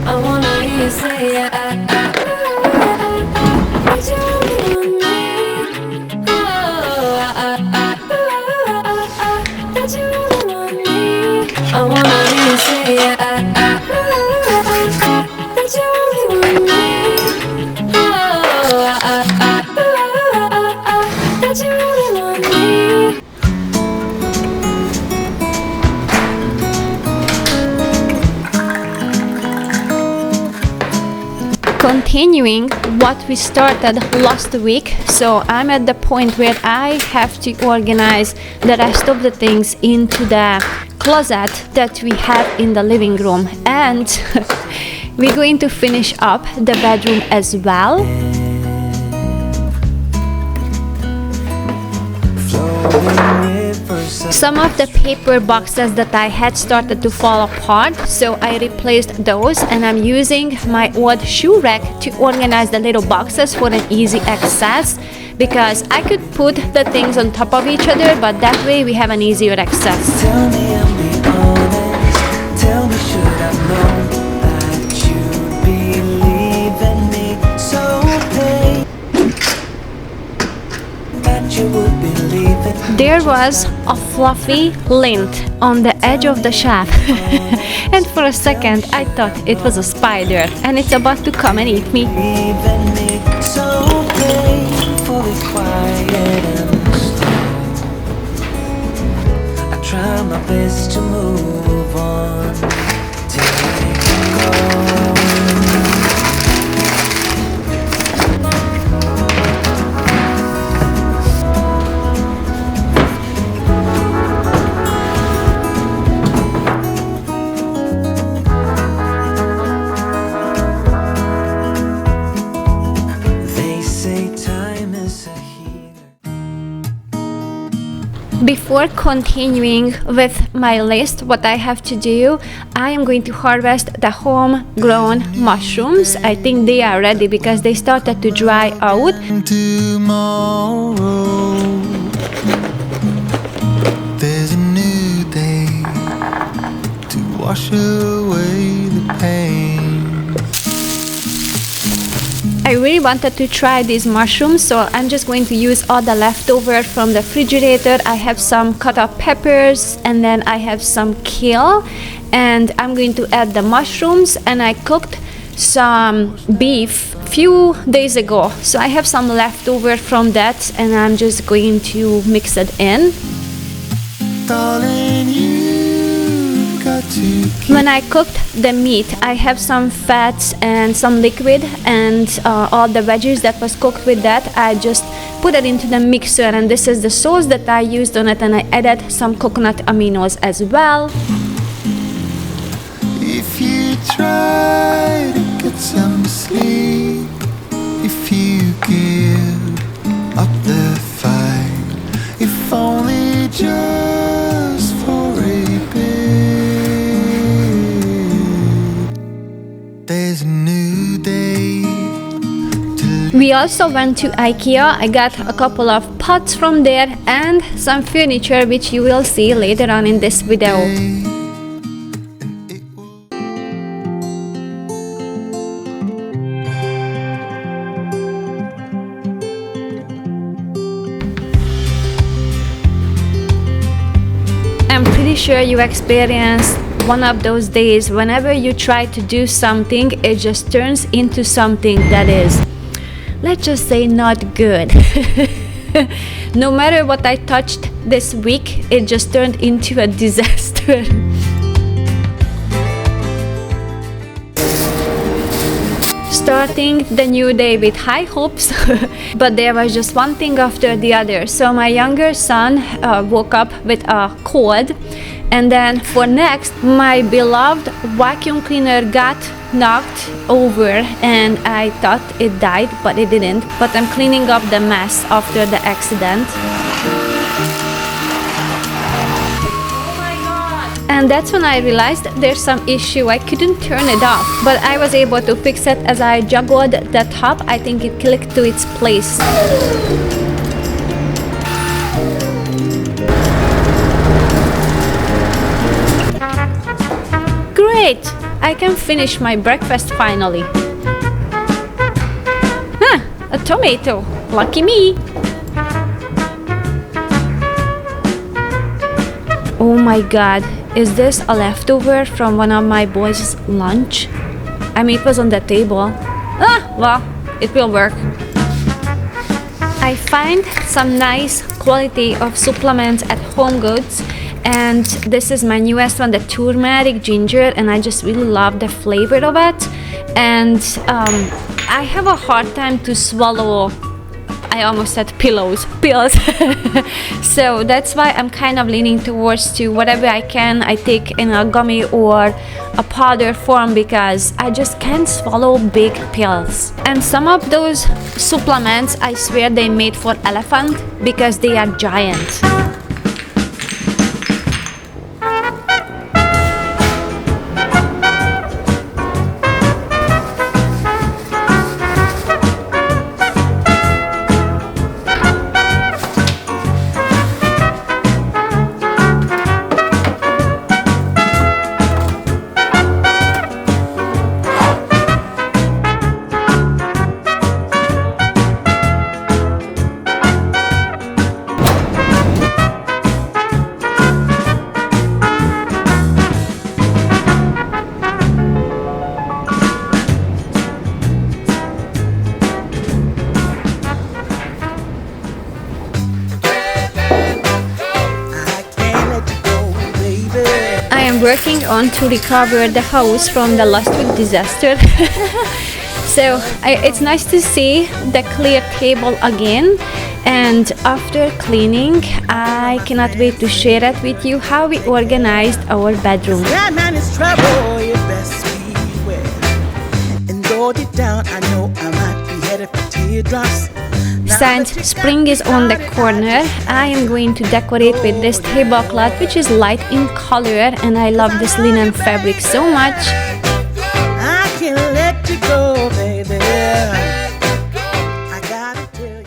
I wanna hear you say that you really want me. That you really want me. I wanna hear you say that you really want me. That you really want me. Continuing what we started last week, so I'm at the point where I have to organize the rest of the things into the closet that we have in the living room, and we're going to finish up the bedroom as well. Some of the paper boxes that I had started to fall apart, so I replaced those, and I'm using my old shoe rack to organize the little boxes for an easy access, because I could put the things on top of each other, but that way we have an easier access. Tell me and be honest. Tell me, should I know that you believe in me? So plain that you would believe it. There was a fluffy lint on the edge of the shelf, and for a second I thought it was a spider and it's about to come and eat me. Believe in me. So painfully quiet and slow. I try my best to move on till it goes. Before continuing with my list, what I have to do, I am going to harvest the homegrown mushrooms. I think they are ready because they started to dry out. Tomorrow, there's a new day to wash away the pain. I really wanted to try these mushrooms, so I'm just going to use all the leftover from the refrigerator. I have some cut up peppers, and then I have some kale, and I'm going to add the mushrooms. And I cooked some beef few days ago, so I have some leftover from that, and I'm just going to mix it in. Darling, you got to keep. When I cooked the meat, I have some fats and some liquid, and all the veggies that was cooked with that, I just put it into the mixer, and this is the sauce that I used on it, and I added some coconut aminos as well. If you try to get some sleep, if you give up the fight, if only just for a bit, there's a new day to. We also went to Ikea. I got a couple of pots from there and some furniture, which you will see later on in this video. I'm pretty sure you experienced one of those days whenever you try to do something, it just turns into something that is, let's just say, not good. No matter what I touched this week, it just turned into a disaster. Starting the new day with high hopes, but there was just one thing after the other. So my younger son woke up with a cold, and then for next, my beloved vacuum cleaner got knocked over, and I thought it died, but it didn't. But I'm cleaning up the mess after the accident. And that's when I realized there's some issue. I couldn't turn it off, but I was able to fix it as I juggled the top. I think it clicked to its place. Great! I can finish my breakfast finally. Huh, a tomato. Lucky me. Oh my god, is this a leftover from one of my boys' lunch? I mean, it was on the table. Well, it will work. I find some nice quality of supplements at Home Goods, and this is my newest one, the turmeric ginger, and I just really love the flavor of it. And I have a hard time to swallow, I almost said pills. So that's why I'm kind of leaning towards to whatever I can I take in a gummy or a powder form, because I just can't swallow big pills. And some of those supplements, I swear they made for elephant because they are giant. Working on to recover the house from the last week disaster. So it's nice to see the clear table again, and after cleaning I cannot wait to share it with you how we organized our bedroom. That man is trouble, you best beware. And go deep down, I know I might be headed for teardrops. Since spring is on the corner, I am going to decorate with this tablecloth, which is light in color, and I love this linen fabric so much. I can't let you go, baby. I gotta tell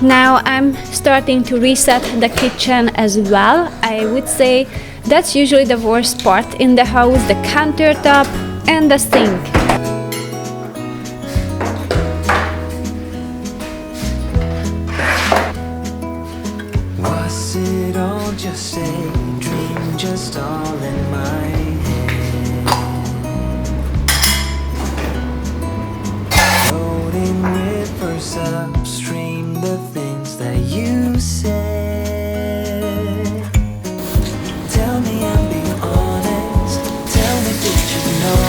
you. Now I'm starting to reset the kitchen as well. I would say that's usually the worst part in the house, the countertop and the sink. Was it all just a dream, just all in my head? Floating rivers upstream, the things that you said. Tell me and be honest, tell me did you know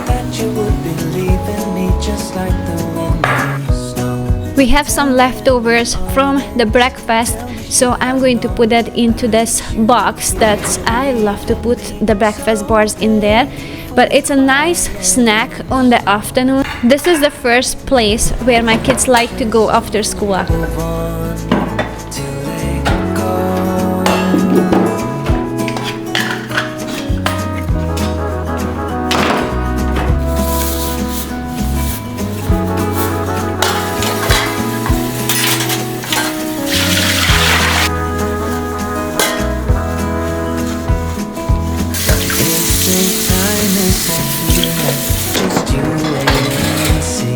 that you would be leaving me just like the winter snow? We have some leftovers from the breakfast, so I'm going to put that into this box that I love to put the breakfast bars in there. But it's a nice snack on the afternoon. This is the first place where my kids like to go after school. Move on till they go. Just you wait and see.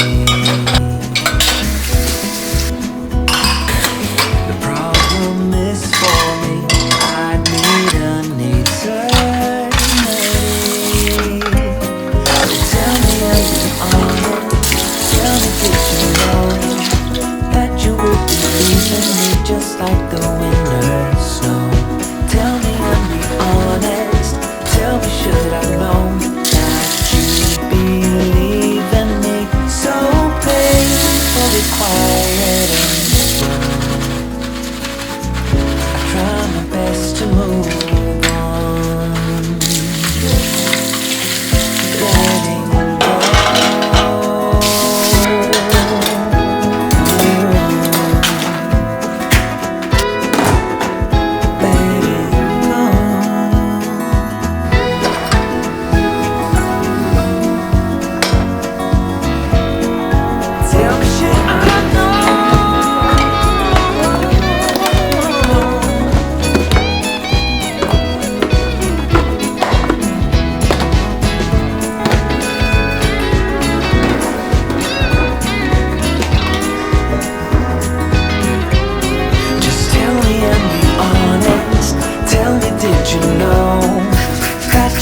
The problem is for me, I need an eternity. Tell me are you honest? Tell me did you know that you would be leaving me just like the winter snow? Tell me and be honest. Tell me should I know that you'd be leaving me? So painful, be quiet and slow. I try my best to move on, letting go. Letting go.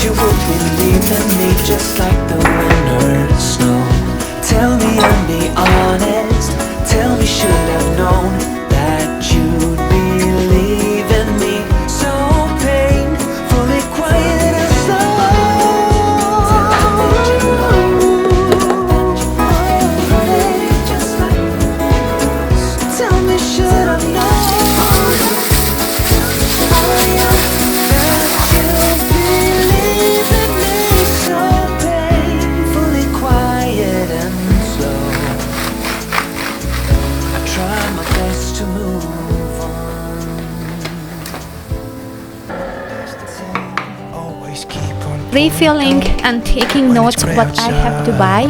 you would believe in me just like the winter snow. Tell me and be honest. Tell me, should have known that you'd believe in me. So painfully quiet and slow. Just like tell me, should have known that you believe in me. So painfully quiet and slow. I try my best to move on. Always keep on Refilling and taking notes what I have to buy.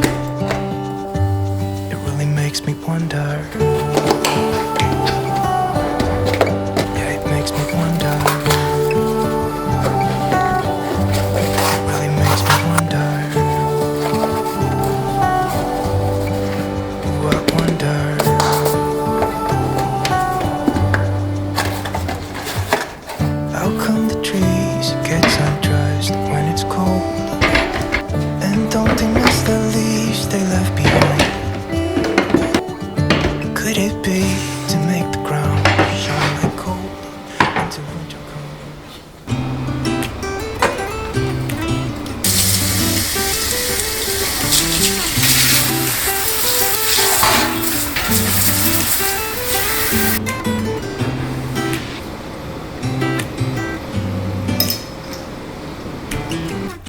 It really makes me wonder. Yeah, it makes me wonder. It really makes me wonder. Ooh, I wonder. How come the trees get undressed when it's cold? And don't they miss the leaves they left behind? Could it be to make the ground shine like gold until winter comes?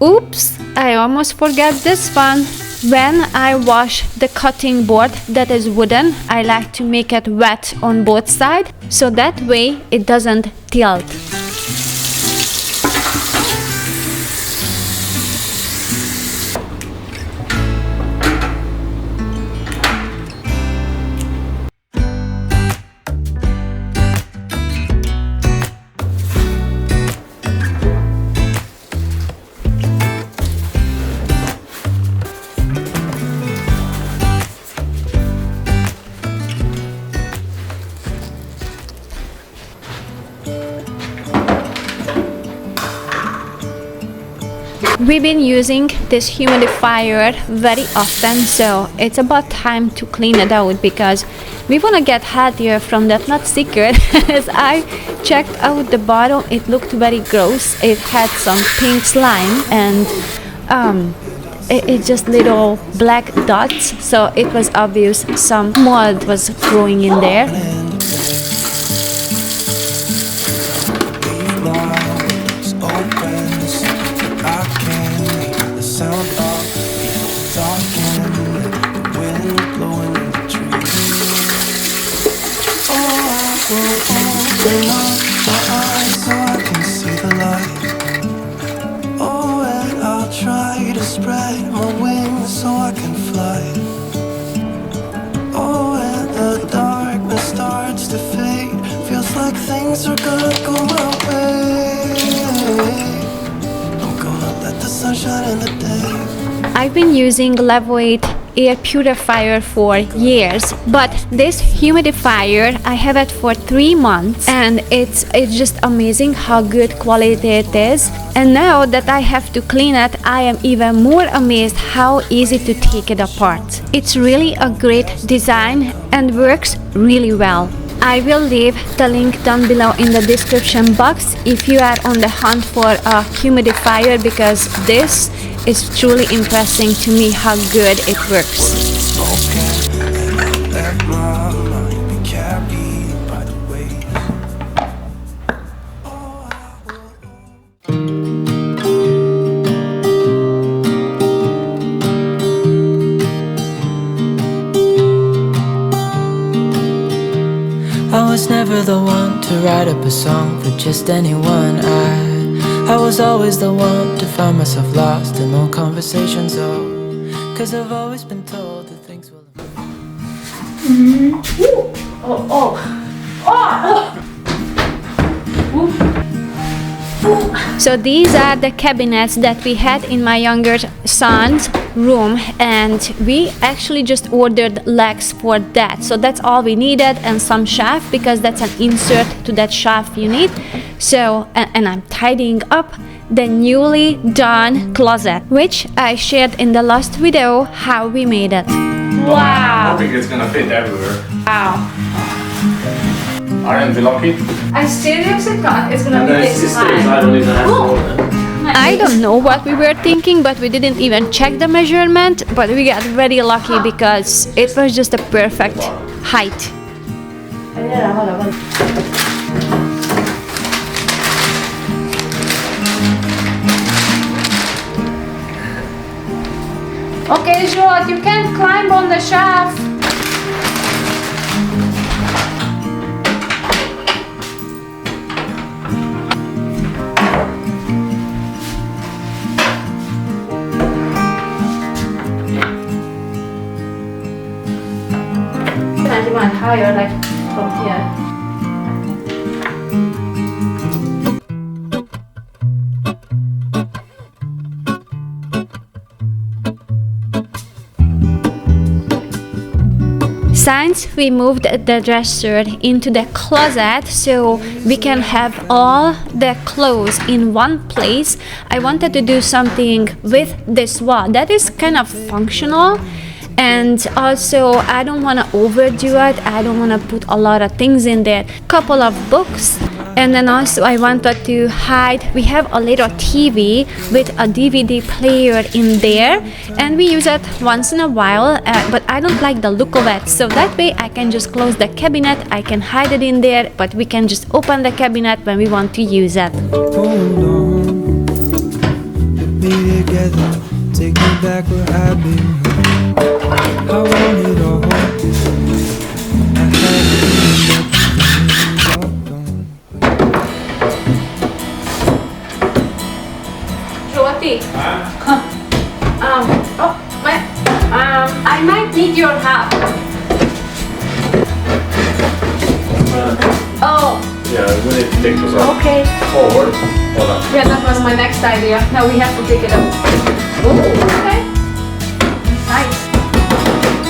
Oops, I almost forgot this one. When I wash the cutting board that is wooden, I like to make it wet on both sides so that way it doesn't tilt. We've been using this humidifier very often, so it's about time to clean it out because we want to get healthier from that, not sicker. As I checked out the bottle, it looked very gross. It had some pink slime and it's just little black dots, so it was obvious some mold was growing in there. Spread my wings so I can fly. Oh, and the darkness starts to fade. Feels like things are gonna go my way. I'm gonna let the sun shine in the day. I've been using level 8 air purifier for years, but this humidifier I have it for 3 months and it's just amazing how good quality it is. And now that I have to clean it, I am even more amazed how easy to take it apart. It's really a great design and works really well. I will leave the link down below in the description box if you are on the hunt for a humidifier, because this is truly impressing to me how good it works. I was never the one to write up a song for just anyone. I was always the one to find myself lost in long conversations. Oh, 'cause I've always been told that things will So these are the cabinets that we had in my younger son's room, and we actually just ordered legs for that. So that's all we needed, and some shelf, because that's an insert to that shelf you need. So, and I'm tidying up the newly done closet, which I shared in the last video how we made it. I Wow! think it's gonna fit everywhere. Wow! Aren't we lucky? I seriously thought it's gonna be this I high. don't even have to Oh. hold it. I don't know what we were thinking, but we didn't even check the measurement, but we got very lucky because it was just a perfect height. Okay, Joel, you can climb on the shelf. You want higher, like from here. Since we moved the dresser into the closet so we can have all the clothes in one place, I wanted to do something with this wall that is kind of functional. And also I don't want to overdo it. I don't want to put a lot of things in there. Couple of books, and then also I wanted to hide. We have a little TV with a DVD player in there, and we use it once in a while, but I don't like the look of it. So that way I can just close the cabinet. I can hide it in there, but we can just open the cabinet when we want to use it. Hold on, put me together, take me back where I've been. I want it all. I had Jyoti. I might need your help. Oh, Yeah, we need to take this off. okay. Forward. Hold on. Yeah, that was my next idea. Now we have to take it out. Oh, okay. Nice.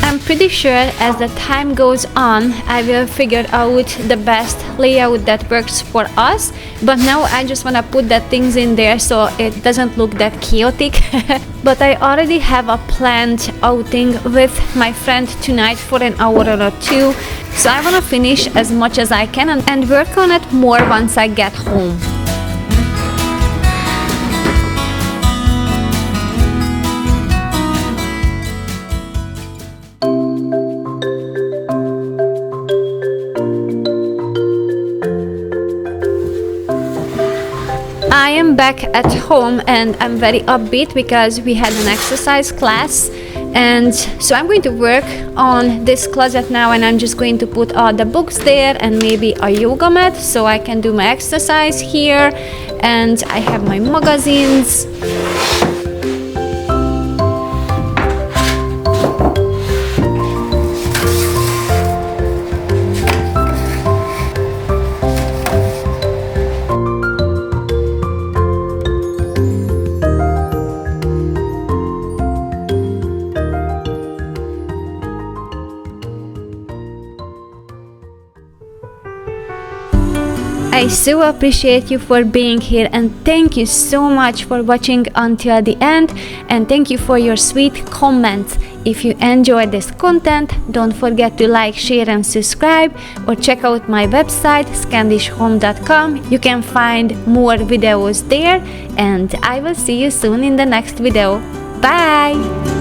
I'm pretty sure as the time goes on, I will figure out the best layout that works for us. But now I just want to put the things in there so it doesn't look that chaotic. But I already have a planned outing with my friend tonight for an hour or two. So I want to finish as much as I can and work on it more once I get home. I am back at home and I'm very upbeat because we had an exercise class, and so I'm going to work on this closet now, and I'm just going to put all the books there and maybe a yoga mat so I can do my exercise here, and I have my magazines. I so appreciate you for being here, and thank you so much for watching until the end, and thank you for your sweet comments. If you enjoyed this content, don't forget to like, share and subscribe, or check out my website scandishhome.com. You can find more videos there, and I will see you soon in the next video. Bye!